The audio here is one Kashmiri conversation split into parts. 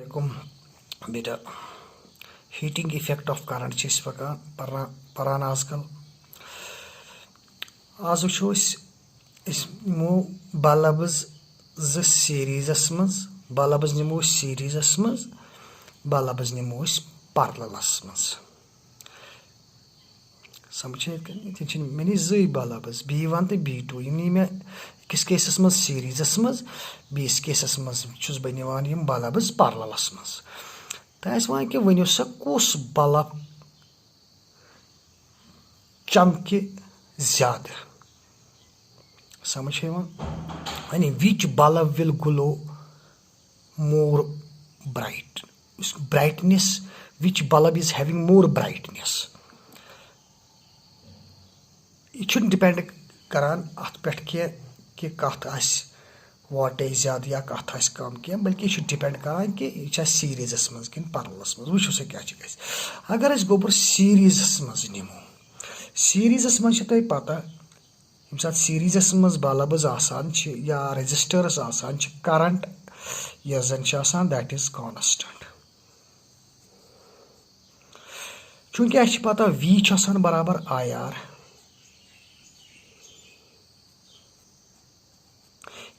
वालेकुम बेटा हीटिंग इफेक्ट ऑफ करंट परान आजकल आज वो नमो बल्ब्स सीरीजस मज बल्ब्स नमो सीरीजस मज बल्ब्स नमो पैरेललस मज समझे मे जी बल्ब्स B1 तो B2 नी मे अकिस केसस मज सीरीजस मज बीस केसस मज बह निवान यम बल्ब्स पैरेललस मज तो वन कि वनो सा कुस बल्ब चमके ज्यादा समझ यानी which bulb will glow more brightness which bulb is having more brightness यह डिपेंड करान अत पे कि कत वाटेज ज्यादा या कत कम क्या बल्कि यह डिपेंड करान कि यह सीरीजस मज कि पैरेललस मज वो सा क्या अगर अस गोबर सीरीजस मज निमो सीरीजस मज तुम पता यम सात सीरीजस मज बल्ब्स आसान या रेजिस्टर्स आसान करंट यह जन दैट इज कांस्टेंट चूंकि अस पता V बराबर IR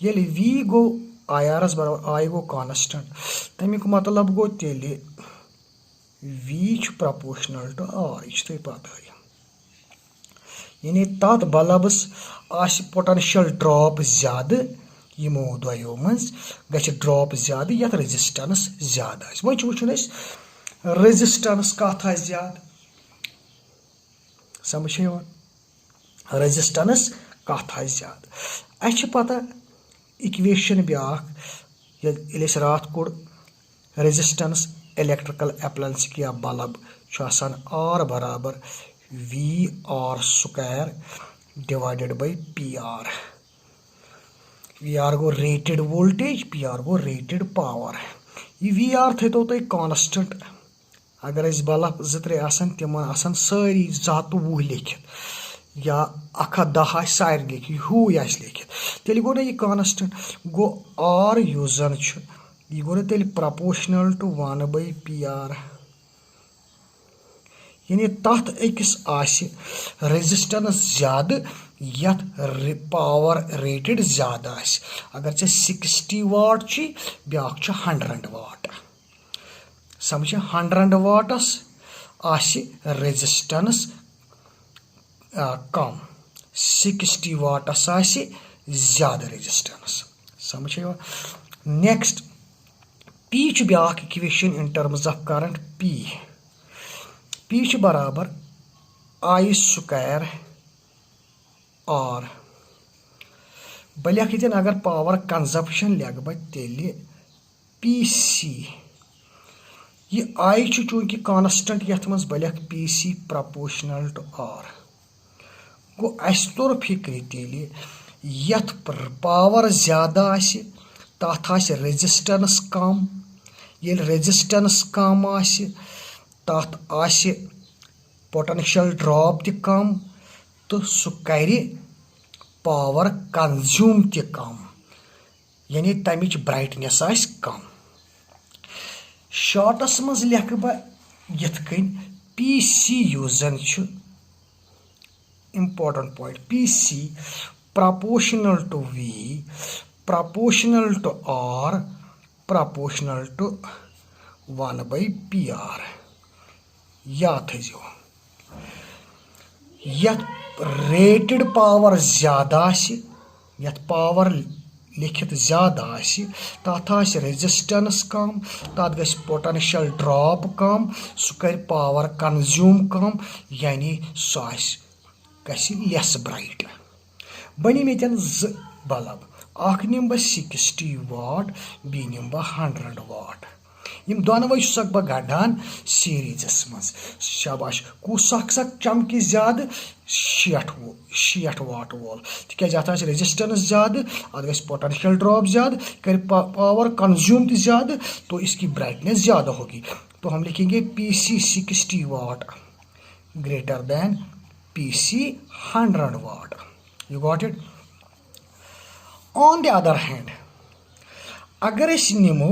ये V गो IR बराबर I गो कांस्टेंट तमिक मतलब गो तेल V प्रपोर्शनल टू R यह तुम पता यानी तथ बल्ब्स पोटेंशियल ड्रॉप ज्यादा यमो दो मज ड्रॉप ज्यादा ये रेजिस्टेंस ज्यादा वो रेजिस्टेंस कत ज्यादा समझ रेजिस्टेंस कत ज्यादा अस पता इक्वेशन ब्याख रात कोर रेजिस्टेंस इलेक्ट्रिकल एप्लायंस या बल्ब R बराबर VR square divided by PR VR go rated voltage PR go rated power यह VR थो तुम कांस्टेंट अगर बल्ब 2-3 तिम सारी 120 लिखित या 110 सारे लिखित हू लिखित तेल गो ना यह कांस्टेंट गो R युस जन यह गो ना तेल प्रपोर्शनल टू 1/PR यानी तथ अकिस रेजिस्टेंस ज्यादा यथ पावर रेटेड ज्यादा अगर 60 वाट ब्याक 100 वाट समझ 100 वाटस रेजिस्टेंस कम 60 वाटस ज्यादा रेजिस्टेंस समझ next P back equation in terms of current P बराबर I स्क्वायर R बह लिख अगर पावर कंजप्शन लिख बह तेल PC यह I चूंकि कांस्टेंट यथ मज बह लिख PC प्रपोर्शनल टू R गो अस तोर फिक्र तेल यथ पावर ज्यादा तथ रेजिस्टेंस कम ये रेजिस्टेंस कम तथ पोटेंशियल ड्रॉप त कम तो सह कर पावर कंज्यूम त कम यानी तमिच ब्राइटनेस कम शॉर्टस मज लिख बह यथ PC युस जन important point PC proportional to V proportional to R proportional to 1/PR याद थो यथ रेटेड पावर ज्यादा यथ पावर लिखित ज्यादा तथ रेजिस्टेंस कम तथ ग पोटेंशियल ड्रॉप कम सह कर पावर कंज्यूम कम यानी सह लेस ब्राइट बनी मे 2 बल्ब अख निम बह 60 वाट बी निम बह 100 वाट यम दोनवे बह गढ़ान सीरीजस मज शाबाश कुस चमक ज्यादा 60 वाट वोल तिक अत रेजिस्टेंस ज्यादा अत ग पोटेंशियल ड्रॉप ज्यादा कर पावर कंज्यूम ज्यादा तो इसकी ब्राइटनेस ज्यादा होगी तो हम लिखेंगे PC 60 watt greater than PC 100 watt you got it on the other hand अगर निमो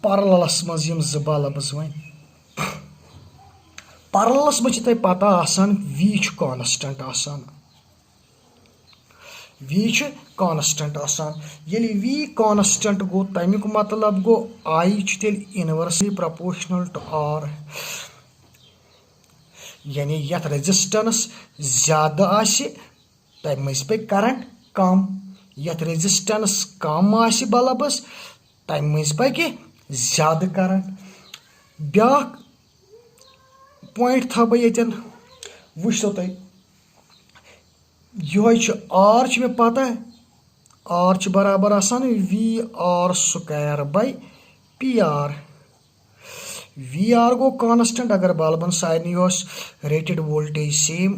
पैरेललस मज यम ज बल्ब्स वन पैरेललस मज तुम पता आसान V कांस्टेंट आसान V कांस्टेंट आसान ये V कांस्टेंट गो तमिक मतलब गो I तेल इनवर्सली प्रोपोर्शनल टू R यानी यथ रेजिस्टेंस ज्यादा आशि तम मज पे करंट कम यथ रेजिस्टेंस कम आशि बल्बस तम मज पे ज्यादा करंट ब्या पॉइंट था बह ये वो तुम यह R मे पता R बराबर आसान VR square by PR VR गो कांस्टेंट अगर बल्बन सारे रेटेड वोल्टेज सेम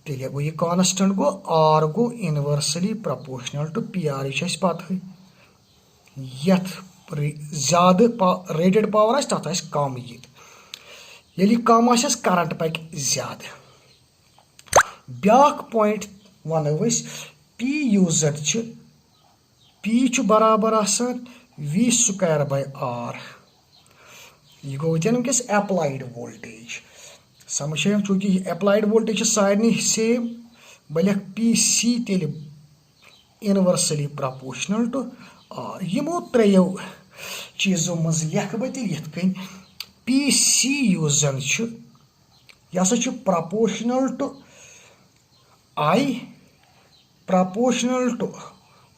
तेल गो यह कांस्टेंट गो R गो इनवर्सली प्रोपोर्शनल टू PR यह पता यथ ज्यादा रेटेड पावर आस तथ कम ये कम आस करंट पक ज्यादा ब्याक पॉइंट वनो P U Z P बराबर आसान V स्क्वायर बाय R यह गो वनकस एप्लाइड वोल्टेज समझ चूंकि एप्लाइड वोल्टेज सारे सेम बह लिख PC तेल इनवर्सली प्रोपोर्शनल टू R यमो त्रेयो चीजों मज लिख बह तेल यथ कन PC यस जन यह proportional to I proportional to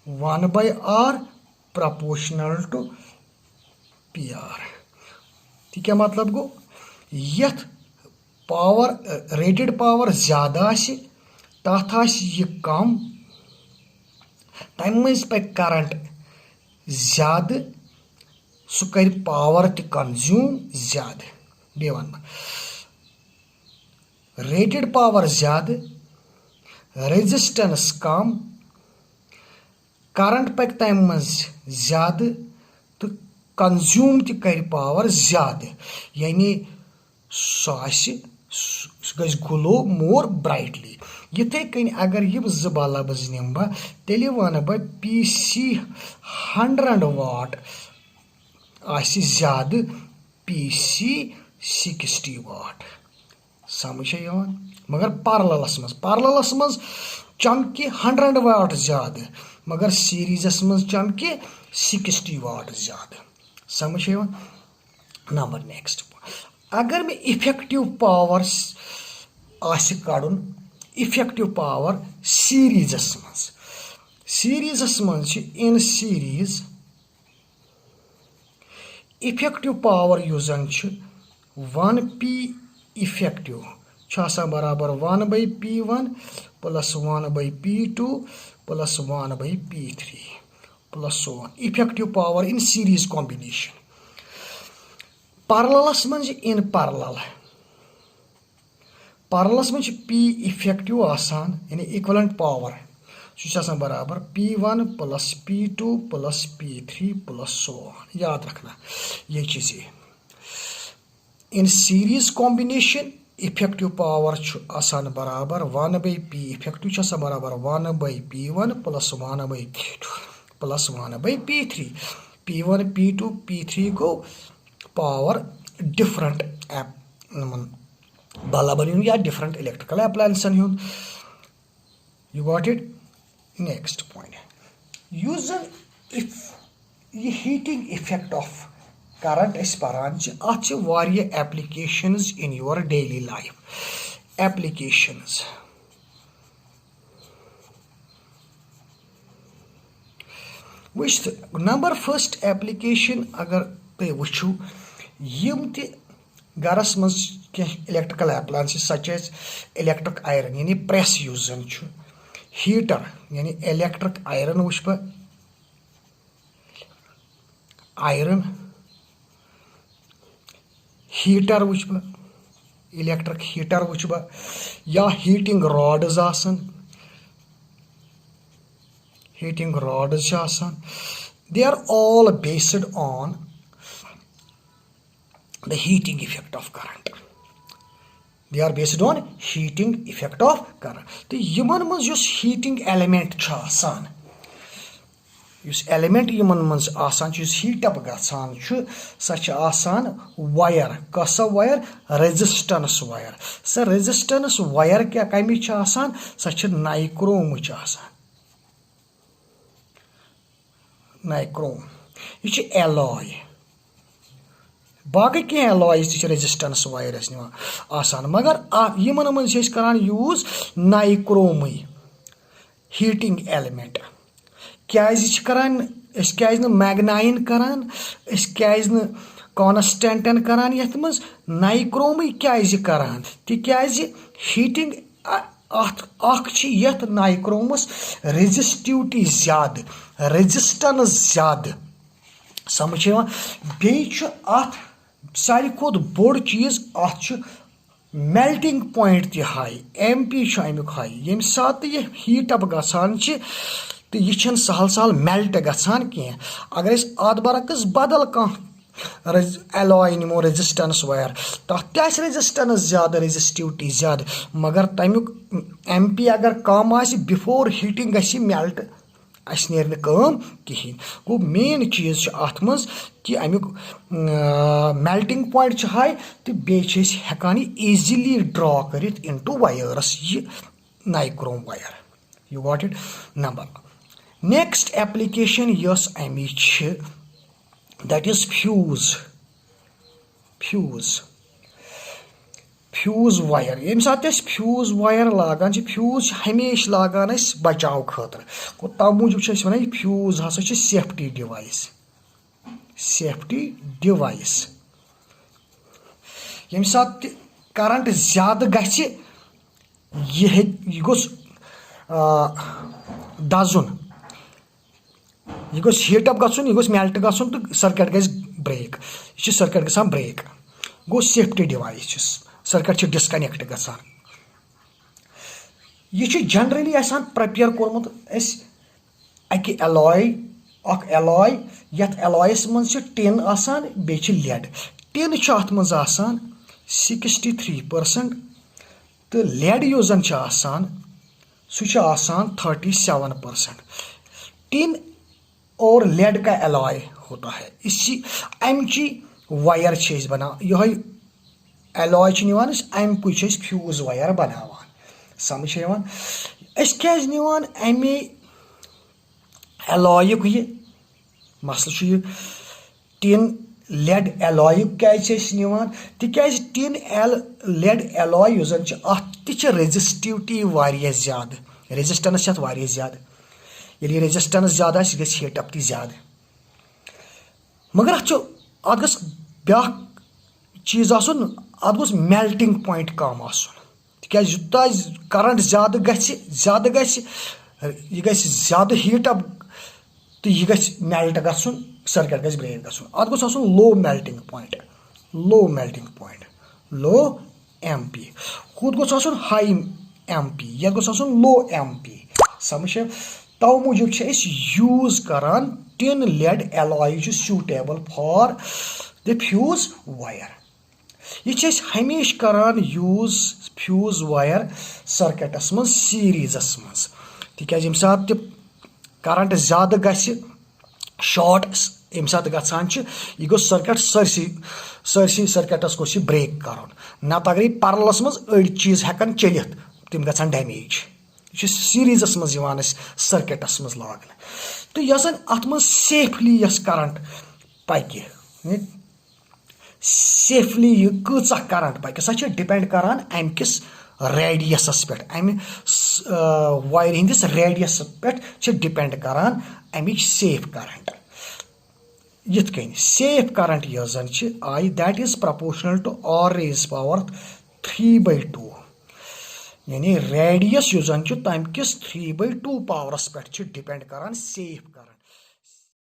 1 by R proportional to PR क्या मतलब गो यथ पावर रेटेड पावर ज्यादा तथ यह कम तम मज पे करंट ज्यादा सह कर पावर त कंज्यूम ज्यादा बे वन रेटेड पावर ज्यादा रेजिस्टेंस कम करंट पक तम मज ज्यादा तो कंज्यूम त कर पावर ज्यादा यानी सह ग्लो मोर ब्राइटली यथे कन अगर यम ज बल्ब्स निम बह तेल वन बह PC 100 वाट आसि ज्यादा PC 60 वाट समझ मगर पैरेललस मज चमक 100 वाट ज्यादा मगर सीरीजस मज चमक 60 वाट ज्यादा समझ नंबर नेक्स्ट अगर मे इफेक्टिव पावर कड़न इफेक्टिव पावर सीरीजस मज in series effective power use जन 1P इफेक्टिव बराबर 1 by P1 plus 1 by P2 plus 1 by P3 plus so on effective power in series combination parallelus man in parallelus man P effective आसान यानी equivalent power सह बराबर P1 plus P2 plus P3 plus so on याद रखना ये चीज़ in series combination effective power आसान बराबर 1 by P इफेक्टिव बराबर 1 by P1 plus 1 by P2 plus 1 by P3 P1 P2 P3 go power different बल्बन या डिफरेंट इलेक्ट्रिकल एप्लायंसन you got it next point use ये हीटिंग इफेक्ट ऑफ करंट पान अत applications in your daily life applications which number first application अगर तुम वुचु यम त गरस मज electrical appliance such as electric iron यानी प्रेस यूज हीटर यानी इलेक्ट्रिक आयरन वुच बह आयरन हीटर वुच बह इलेक्ट्रिक हीटर वुच बह या हीटिंग रॉड्स आसन हीटिंग रॉड्स आसान they are all based on the heating effect of current they are based on heating effect of current तो यमन मज heating element आसान Yus element yimon mans asan ch yus heat up gatsan ch sa ch asan wire kasa wire resistance wire sa resistance wire kya kami ch asan sa ch nichrome ch asan nichrome ये च alloy बाकी क्या alloys च resistance wire as निवा आसान मगर यमन मन से करान यूज nichrome heating element क्या करान क्या मैग्नाइन करान क्या कॉन्स्टेंटन करान यथ मज नाइक्रोम क्या करान तिकाज हीटिंग यथ नाइक्रोमस रेजिस्टिविटी ज्यादा रेजिस्टेंस ज्यादा समझ बेच सारी खोद बोड़ चीज मेल्टिंग पॉइंट ति हाई MP अमुक हाई ये सात ये हीट अप गसान तो यह सहल सहल मेल्ट गसान कह अगर अत बरक्स बदल कह एलॉय निमो रेजिस्टेंस वायर तथ रेजिस्टेंस ज्यादा रेजिस्टिविटी ज्यादा मगर तमुक MP अगर कम आ बिफोर हीटिंग गि मेल्ट अस नेर कहें गो मेन चीज अत मज कि अमुक मेल्टिंग पॉइंट हाई तो बेच हेकान ईजिली ड्रॉ कर इनटू वायर्स ये nichrome wire you got it number next application yes अमिच दैट इज फ्यूज वायर ये सात फ्यूज वायर लागान फ्यूज हमेशा लागान बचाव खतर गो तव मूजूब वन फ्यूज हसा सेफ्टी डिवाइस ये सात करंट ज्यादा गि यह गोस दजुन यह गोस हीट अप गुन यह गोस मेल्ट गुन तो सर्किट गि ब्रेक यह सर्किट गसान ब्रेक गो सेफ्टी डिवाइस सर्किट डिस्कनेक्ट गसान यह जनरली आसान प्रिपेयर कोर्मुत अकि एलॉय यथ एलॉयस मज टिन आसान बे लेड टिन अत मज आसान 63% तो लेड युस जन आसान सह आसान 37%। टिन और लेड का एलॉय होता है इसी अमची वायर बना यह एलॉय अमुक फ्यूज वायर बनावान समझ क्या अमे एलॉय यह मसल यह टिन लेड एलॉय क्या तिकाज टिन लेड एलॉय युस जन अत रेजिस्टिविटी वारिया ज्यादा रेजिस्टेंस अत वारिया ज्यादा ये रेजिस्टेंस ज्यादा यह हीट अप ज्यादा मगर अत गस ब्या चीज अत गोस मेल्टिंग पॉइंट कम आस यूता करंट ज्यादा गि यह ज्यादा हीट अप तो यह गि मेल्ट गुन सर्किट गि ब्रेक गुन अत गोस लो मेल्टिंग पॉइंट लो MP खुद गोस हाई MP यह गोस लो MP समझ तव मूजूब यूज करान tin lead alloy suitable for the fuse wire यह हमेशा करान यूज फ्यूज वायर सर्किटस मज सीरीजस मज तिकाज यम सात करंट ज्यादा गि शॉर्ट यम सात गसान यह गो सर्किट सरसी सर्किटस गोस ब्रेक कर नत अगर परलस मज अड़ चीज हेकान चलित तम गसान डैमेज यह सीरीजस मज सर्किटस मज लाग तो यह अत मज सेफली यस करंट पकि सेफली यह कूचा करंट पकि सह डिपेंड करान अम किस रेडियस पे अम वायर हंदिस रेडियस पे डिपेंड करान अमिच सेफ करंट यिथ कन सेफ करंट यह जन I that is proportional to R raised power 3/2 यानी रेडियस यु जन तम किस 3/2 पावरस पे डिपेंड करान सेफ